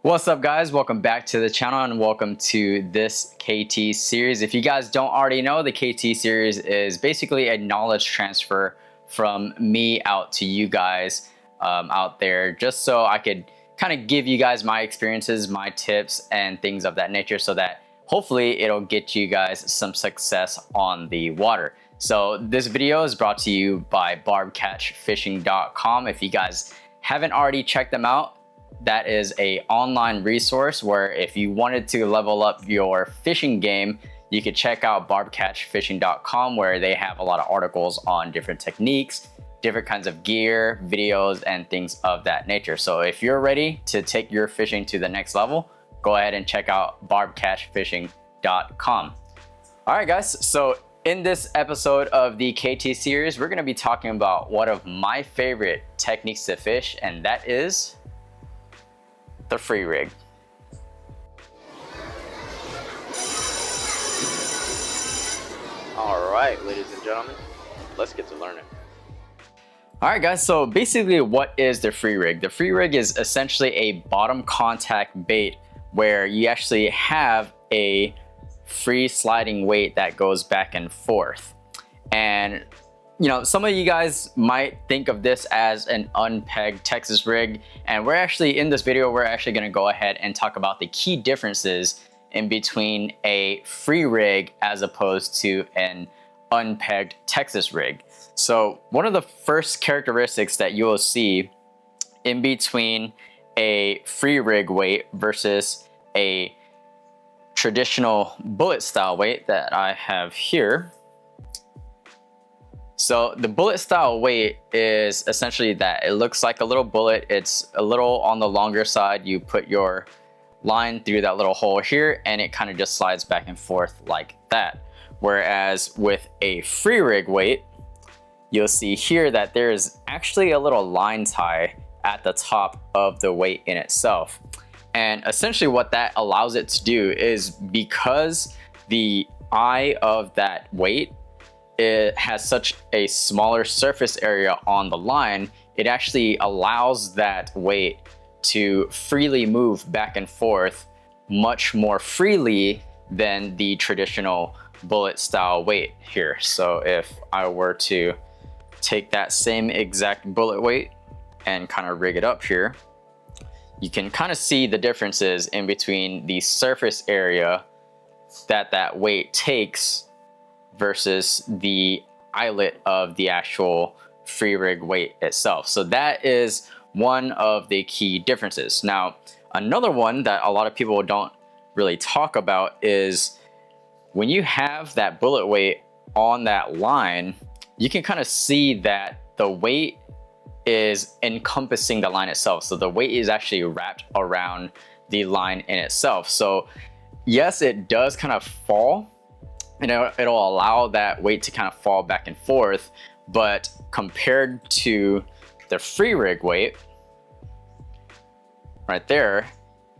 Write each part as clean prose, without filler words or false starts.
What's up, guys? Welcome back to the channel and welcome to this KT series. If you guys don't already know, the KT series is basically a knowledge transfer from me out to you guys out there, just so I could kind of give you guys my experiences, my tips, and things of that nature, so that hopefully it'll get you guys some success on the water. So this video is brought to you by barbcatchfishing.com. If you guys haven't already checked them out, that is an online resource where if you wanted to level up your fishing game, you could check out barbcatchfishing.com, where they have a lot of articles on different techniques, different kinds of gear, videos, and things of that nature. So if you're ready to take your fishing to the next level, go ahead and check out barbcatchfishing.com. All right, guys, so in this episode of the KT series, we're going to be talking about one of my favorite techniques to fish, and that is the free rig. All right, ladies and gentlemen, let's get to learning. All right, guys, so basically what is the free rig? The free rig is essentially a bottom contact bait where you actually have a free sliding weight that goes back and forth. And you know, some of you guys might think of this as an unpegged Texas rig, and we're actually in this video, we're actually going to go ahead and talk about the key differences in between a free rig as opposed to an unpegged Texas rig. So one of the first characteristics that you will see in between a free rig weight versus a traditional bullet style weight that I have here. So the bullet style weight is essentially that it looks like a little bullet. It's a little on the longer side. You put your line through that little hole here and it kind of just slides back and forth like that. Whereas with a free rig weight, you'll see here that there is actually a little line tie at the top of the weight in itself. And essentially what that allows it to do is, because the eye of that weight, it has such a smaller surface area on the line, it actually allows that weight to freely move back and forth much more freely than the traditional bullet style weight here. So if I were to take that same exact bullet weight and kind of rig it up here, you can kind of see the differences in between the surface area that that weight takes versus the eyelet of the actual free rig weight itself. So that is one of the key differences. Now, another one that a lot of people don't really talk about is when you have that bullet weight on that line, you can kind of see that the weight is encompassing the line itself. So the weight is actually wrapped around the line in itself. So yes, it does kind of fall, and it'll allow that weight to kind of fall back and forth, but compared to the free rig weight right there,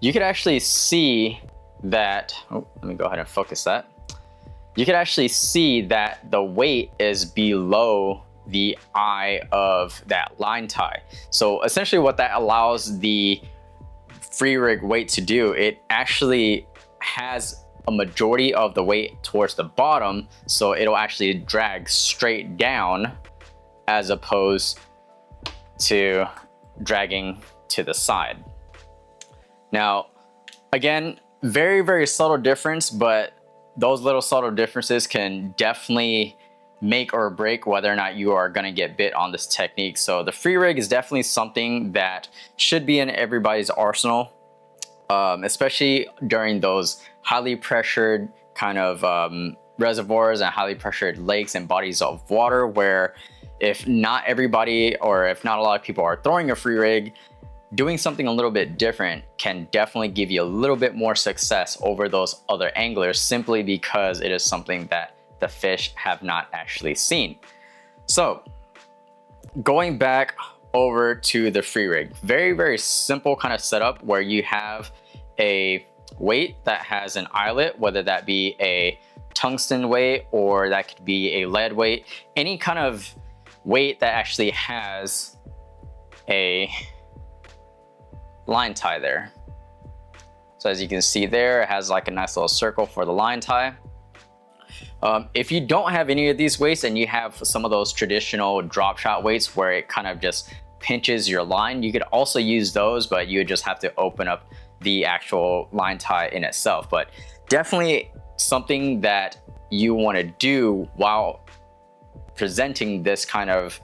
you could actually see that, oh, let me go ahead and focus that. You could actually see that the weight is below the eye of that line tie. So essentially what that allows the free rig weight to do, it actually has a majority of the weight towards the bottom, so it'll actually drag straight down as opposed to dragging to the side. Now, again, very, very subtle difference, but those little subtle differences can definitely make or break whether or not you are going to get bit on this technique. So the free rig is definitely something that should be in everybody's arsenal, especially during those highly pressured kind of reservoirs and highly pressured lakes and bodies of water, where if not everybody, or if not a lot of people are throwing a free rig, doing something a little bit different can definitely give you a little bit more success over those other anglers, simply because it is something that the fish have not actually seen. So going back over to the free rig, very, very simple kind of setup where you have a weight that has an eyelet, whether that be a tungsten weight or that could be a lead weight, any kind of weight that actually has a line tie there. So as you can see there, it has like a nice little circle for the line tie. If you don't have any of these weights and you have some of those traditional drop shot weights where it kind of just pinches your line, you could also use those, but you would just have to open up the actual line tie in itself. But definitely something that you want to do while presenting this kind of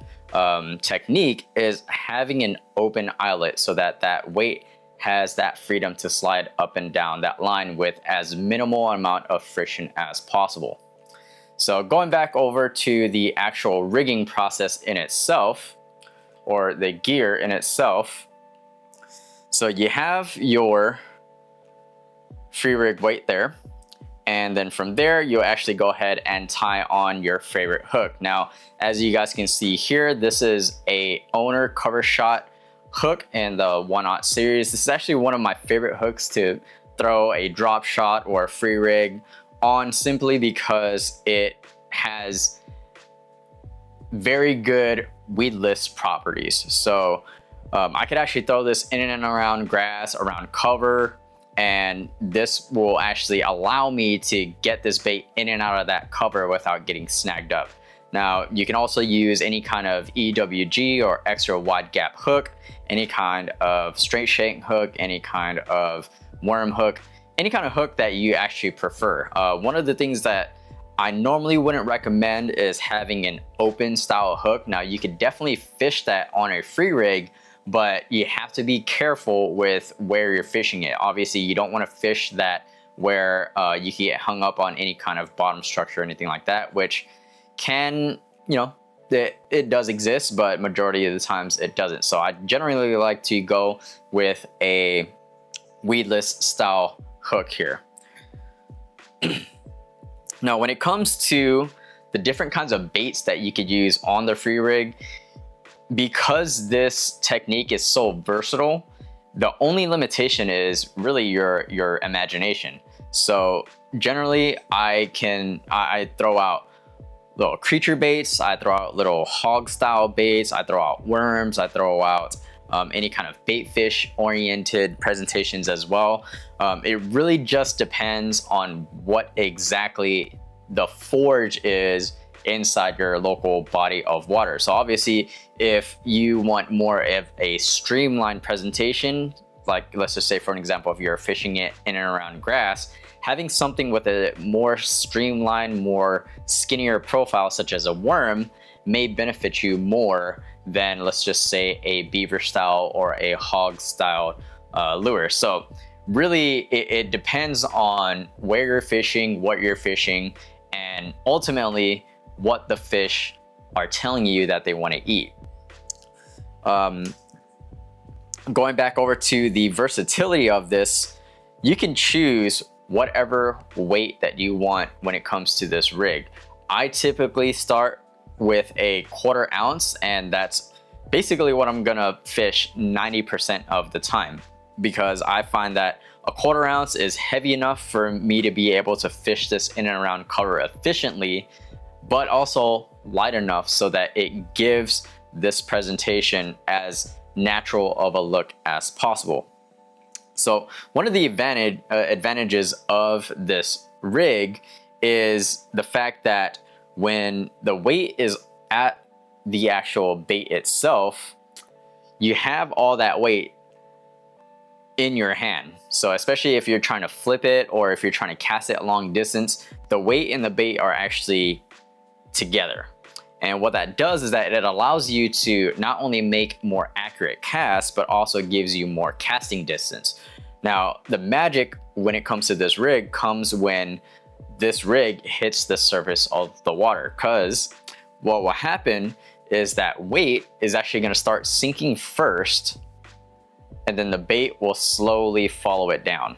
technique is having an open eyelet so that that weight has that freedom to slide up and down that line with as minimal amount of friction as possible. So going back over to the actual rigging process in itself, or the gear in itself. So you have your free rig weight there. And then from there, you'll actually go ahead and tie on your favorite hook. Now, as you guys can see here, this is a owner cover shot hook in the 1/0 series. This is actually one of my favorite hooks to throw a drop shot or a free rig on, simply because it has very good weedless properties. So I could actually throw this in and around grass, around cover, and this will actually allow me to get this bait in and out of that cover without getting snagged up. Now, you can also use any kind of EWG or extra wide gap hook, any kind of straight shank hook, any kind of worm hook, any kind of hook that you actually prefer. One of the things that I normally wouldn't recommend is having an open style hook. Now, you could definitely fish that on a free rig, but you have to be careful with where you're fishing it. Obviously, you don't want to fish that where you can get hung up on any kind of bottom structure or anything like that, which can, you know, it does exist, but majority of the times it doesn't. So I generally like to go with a weedless style hook here. Now, when it comes to the different kinds of baits that you could use on the free rig, because this technique is so versatile, the only limitation is really your imagination. So generally I throw out little creature baits, I throw out little hog style baits, I throw out worms, I throw out any kind of bait fish oriented presentations as well. It really just depends on what exactly the forage is inside your local body of water. So obviously, if you want more of a streamlined presentation, like let's just say for an example, if you're fishing it in and around grass, having something with a more streamlined, more skinnier profile, such as a worm, may benefit you more than, let's just say, a beaver style or a hog style lure. So really, it depends on where you're fishing, what you're fishing, and ultimately what the fish are telling you that they want to eat. Going back over to the versatility of this, you can choose whatever weight that you want when it comes to this rig. I typically start with a 1/4 ounce, and that's basically what I'm gonna fish 90% of the time, because I find that a 1/4 ounce is heavy enough for me to be able to fish this in and around cover efficiently, but also light enough so that it gives this presentation as natural of a look as possible. So one of the advantages of this rig is the fact that when the weight is at the actual bait itself, you have all that weight in your hand. So especially if you're trying to flip it or if you're trying to cast it a long distance, the weight and the bait are actually together. And what that does is that it allows you to not only make more accurate casts, but also gives you more casting distance. Now, the magic when it comes to this rig comes when this rig hits the surface of the water, because what will happen is that weight is actually going to start sinking first, and then the bait will slowly follow it down.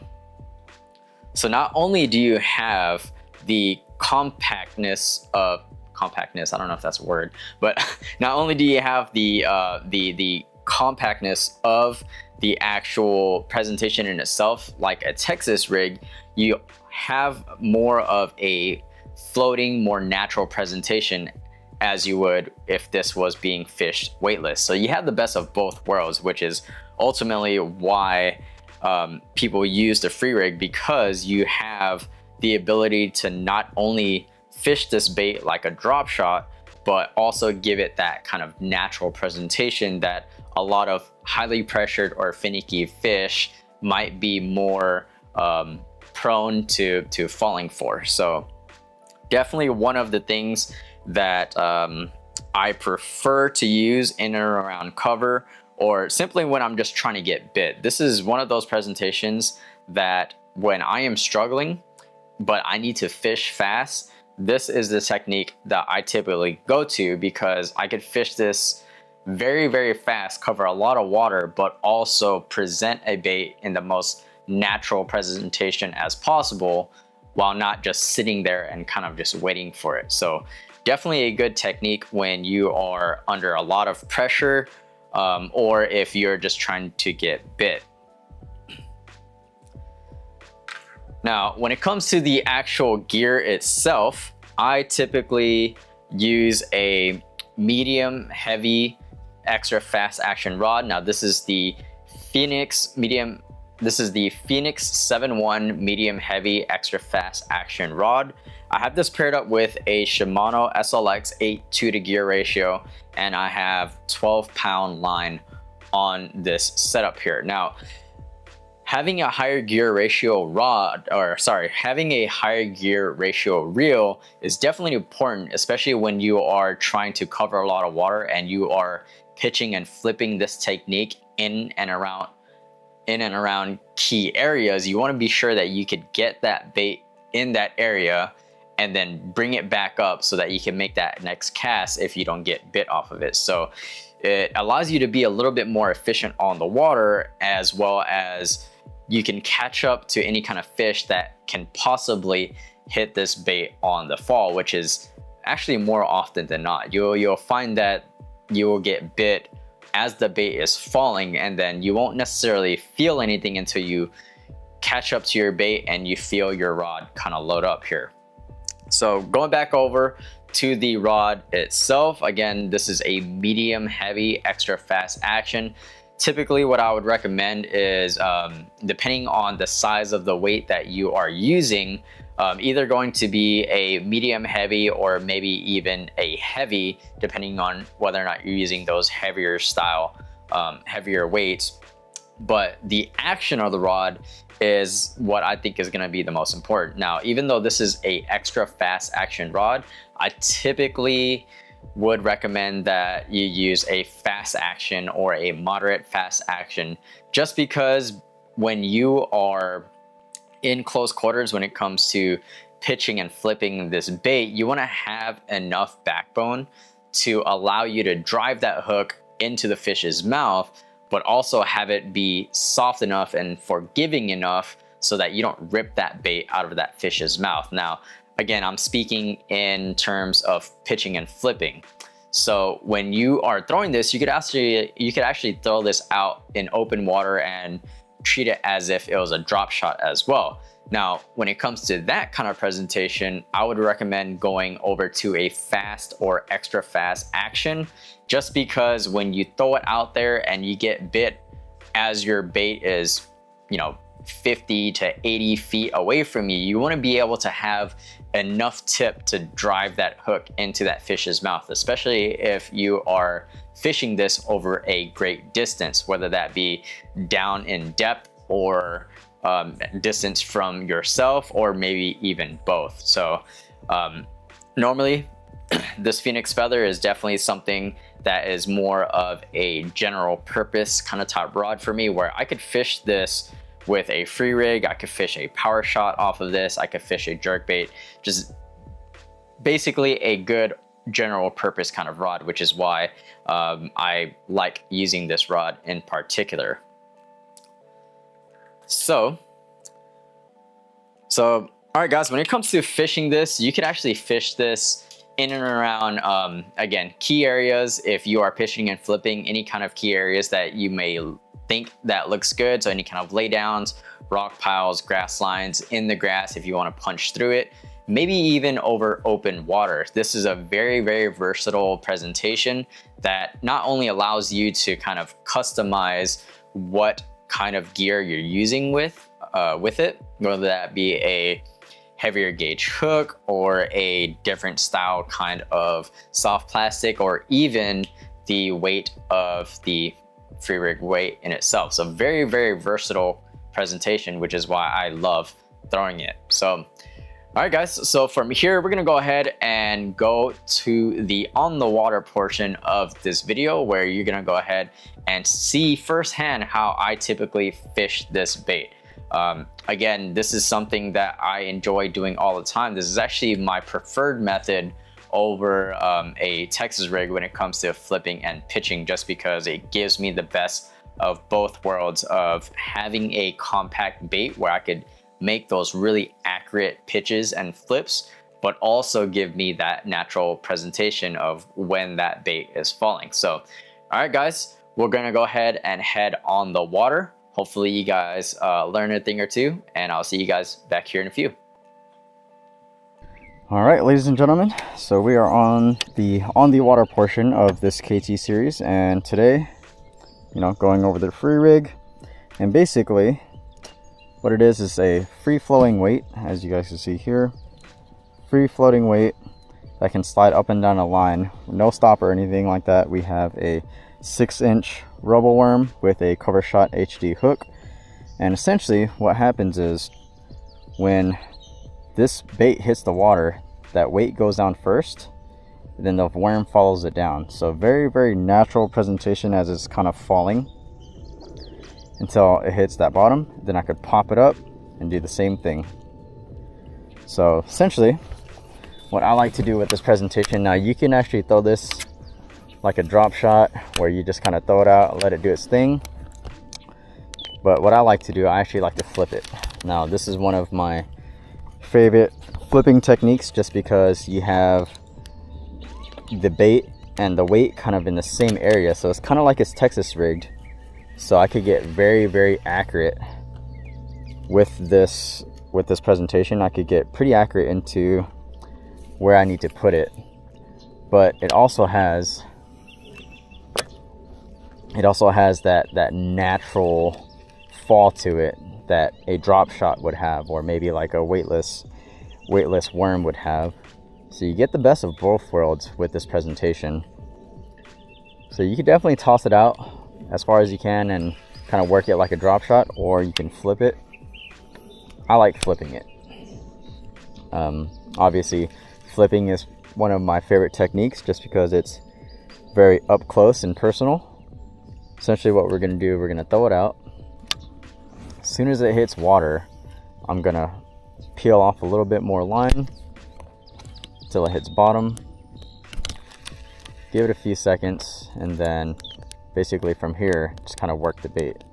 So not only do you have the compactness, I don't know if that's a word, but not only do you have the compactness of the actual presentation in itself, like a Texas rig, you have more of a floating, more natural presentation as you would if this was being fished weightless. So you have the best of both worlds, which is ultimately why people use the free rig, because you have the ability to not only fish this bait like a drop shot, but also give it that kind of natural presentation that a lot of highly pressured or finicky fish might be more prone to falling for. So definitely one of the things that I prefer to use in and around cover, or simply when I'm just trying to get bit. This is one of those presentations that when I am struggling but I need to fish fast, this is the technique that I typically go to, because I could fish this very, very fast, cover a lot of water, but also present a bait in the most natural presentation as possible, while not just sitting there and kind of just waiting for it. So definitely a good technique when you are under a lot of pressure, or if you're just trying to get bit. Now, when it comes to the actual gear itself, I typically use a medium heavy extra fast action rod. Now this is the Phoenix 7-1 medium heavy extra fast action rod. I have this paired up with a Shimano SLX 8:2 to gear ratio, and I have 12-pound line on this setup here. Now, having a higher gear ratio having a higher gear ratio reel is definitely important, especially when you are trying to cover a lot of water and you are pitching and flipping this technique in and around key areas. You want to be sure that you could get that bait in that area and then bring it back up so that you can make that next cast if you don't get bit off of it. So it allows you to be a little bit more efficient on the water, as well as you can catch up to any kind of fish that can possibly hit this bait on the fall, which is actually more often than not. You'll find that you will get bit as the bait is falling, and then you won't necessarily feel anything until you catch up to your bait and you feel your rod kind of load up here. So going back over to the rod itself, again, this is a medium heavy extra fast action. Typically what I would recommend is, depending on the size of the weight that you are using, either going to be a medium heavy or maybe even a heavy, depending on whether or not you're using those heavier style, heavier weights. But the action of the rod is what I think is going to be the most important. Now, even though this is a extra fast action rod, I typically would recommend that you use a fast action or a moderate fast action, just because when you are in close quarters, when it comes to pitching and flipping this bait, you want to have enough backbone to allow you to drive that hook into the fish's mouth, but also have it be soft enough and forgiving enough so that you don't rip that bait out of that fish's mouth. Now, again, I'm speaking in terms of pitching and flipping. So when you are throwing this, you could actually throw this out in open water and treat it as if it was a drop shot as well. Now, when it comes to that kind of presentation, I would recommend going over to a fast or extra fast action, just because when you throw it out there and you get bit as your bait is, 50 to 80 feet away from you, you want to be able to have enough tip to drive that hook into that fish's mouth, especially if you are fishing this over a great distance, whether that be down in depth or distance from yourself, or maybe even both. So normally this Phoenix feather is definitely something that is more of a general purpose kind of type rod for me, where I could fish this with a free rig, I could fish a power shot off of this, I could fish a jerkbait, just basically a good general purpose kind of rod, which is why I like using this rod in particular. So all right guys, when it comes to fishing this, you could actually fish this in and around, again, key areas. If you are fishing and flipping any kind of key areas that you may think that looks good, so any kind of laydowns, rock piles, grass lines, in the grass if you want to punch through it, maybe even over open water. This is a very, very versatile presentation that not only allows you to kind of customize what kind of gear you're using with it, whether that be a heavier gauge hook or a different style kind of soft plastic, or even the weight of the free rig weight in itself. So very, very versatile presentation, which is why I love throwing it. So all right guys, so from here we're gonna go ahead and go to the on the water portion of this video, where you're gonna go ahead and see firsthand how I typically fish this bait. Again, this is something that I enjoy doing all the time. This is actually my preferred method over a Texas rig when it comes to flipping and pitching, just because it gives me the best of both worlds of having a compact bait where I could make those really accurate pitches and flips, but also give me that natural presentation of when that bait is falling. So, all right guys, we're gonna go ahead and head on the water. Hopefully you guys learn a thing or two, and I'll see you guys back here in a few. All right, ladies and gentlemen, so we are on the water portion of this KT series, and today, you know, going over the free rig. And basically what it is a free flowing weight, as you guys can see here. Free floating weight that can slide up and down a line, no stop or anything like that. We have a 6-inch rubble worm with a cover shot HD hook, and essentially what happens is when this bait hits the water, that weight goes down first, then the worm follows it down. So very, very natural presentation as it's kind of falling until it hits that bottom. Then I could pop it up and do the same thing. So essentially what I like to do with this presentation, now you can actually throw this like a drop shot where you just kind of throw it out, let it do its thing. But what I like to do, I actually like to flip it. Now this is one of my favorite flipping techniques, just because you have the bait and the weight kind of in the same area. So it's kind of like it's Texas rigged. So I could get very, very accurate with this presentation. I could get pretty accurate into where I need to put it. But it also has that natural fall to it that a drop shot would have, or maybe like a weightless worm would have. So you get the best of both worlds with this presentation. So you could definitely toss it out as far as you can and kind of work it like a drop shot, or you can flip it. I like flipping it. Obviously flipping is one of my favorite techniques, just because it's very up close and personal. Essentially what we're going to do, we're going to throw it out. As soon as it hits water, I'm going to peel off a little bit more line until it hits bottom. Give it a few seconds, and then basically from here, just kind of work the bait.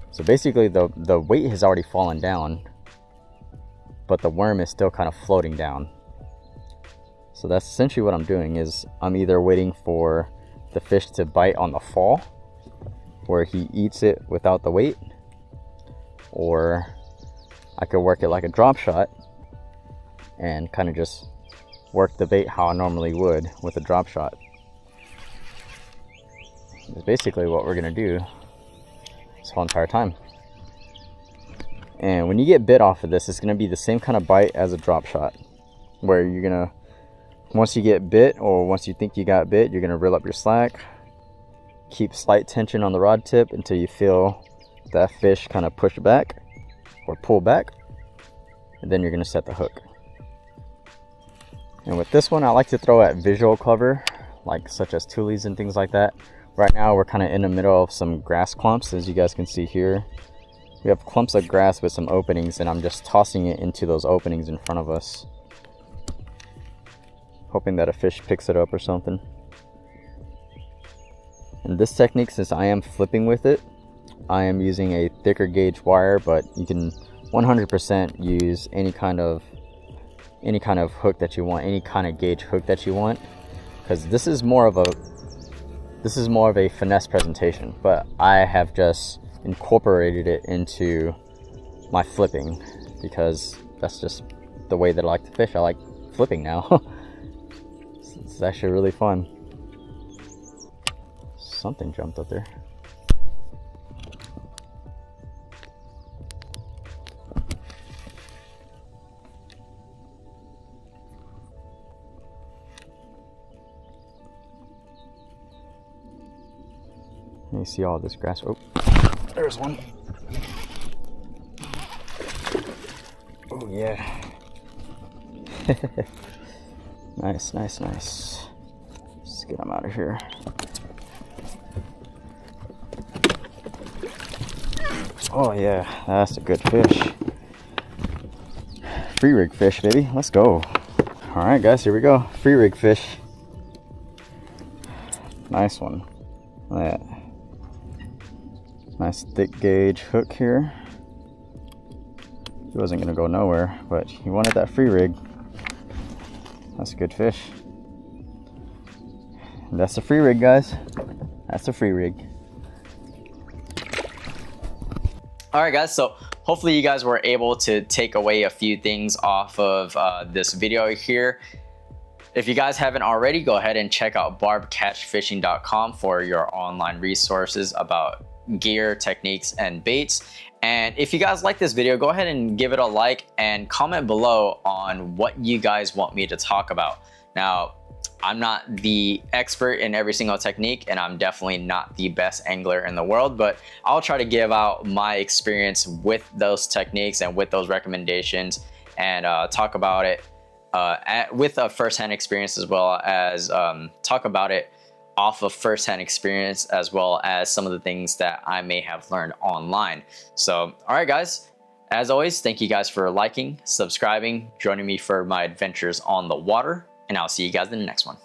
So basically the weight has already fallen down, but the worm is still kind of floating down. So that's essentially what I'm doing, is I'm either waiting for the fish to bite on the fall, where he eats it without the weight, or I could work it like a drop shot and kind of just work the bait how I normally would with a drop shot. It's basically what we're gonna do this whole entire time. And when you get bit off of this, it's gonna be the same kind of bite as a drop shot, where you're gonna, once you get bit, or once you think you got bit, you're gonna reel up your slack, keep slight tension on the rod tip until you feel that fish kind of push back or pull back, and then you're gonna set the hook. And with this one, I like to throw at visual cover, like such as tules and things like that. Right now we're kind of in the middle of some grass clumps, as you guys can see here. We have clumps of grass with some openings, and I'm just tossing it into those openings in front of us, hoping that a fish picks it up or something. And this technique, since I am flipping with it, I am using a thicker gauge wire, but you can 100% use any kind of hook that you want, any kind of gauge hook that you want, because this is more of a finesse presentation, but I have just incorporated it into my flipping, because that's just the way that I like to fish. I like flipping now. It's actually really fun. Something jumped up there. you see all this grass? Oh, there's one. Oh yeah. Nice, nice, nice. Let's get them out of here. Oh yeah, that's a good fish. Free rig fish, baby. Let's go. All right, guys, here we go. Free rig fish. Nice one. Look at that. Nice thick gauge hook here. He wasn't gonna go nowhere, but he wanted that free rig. That's a good fish. And that's a free rig, guys. That's a free rig. All right, guys, so hopefully you guys were able to take away a few things off of this video here. If you guys haven't already, go ahead and check out barbcatchfishing.com for your online resources about gear, techniques, and baits. And if you guys like this video, go ahead and give it a like and comment below on what you guys want me to talk about. Now, I'm not the expert in every single technique, and I'm definitely not the best angler in the world, but I'll try to give out my experience with those techniques and with those recommendations, and talk about it with a first-hand experience, as well as talk about it off of first-hand experience, as well as some of the things that I may have learned online. So, all right, guys, as always, thank you guys for liking, subscribing, joining me for my adventures on the water, and I'll see you guys in the next one.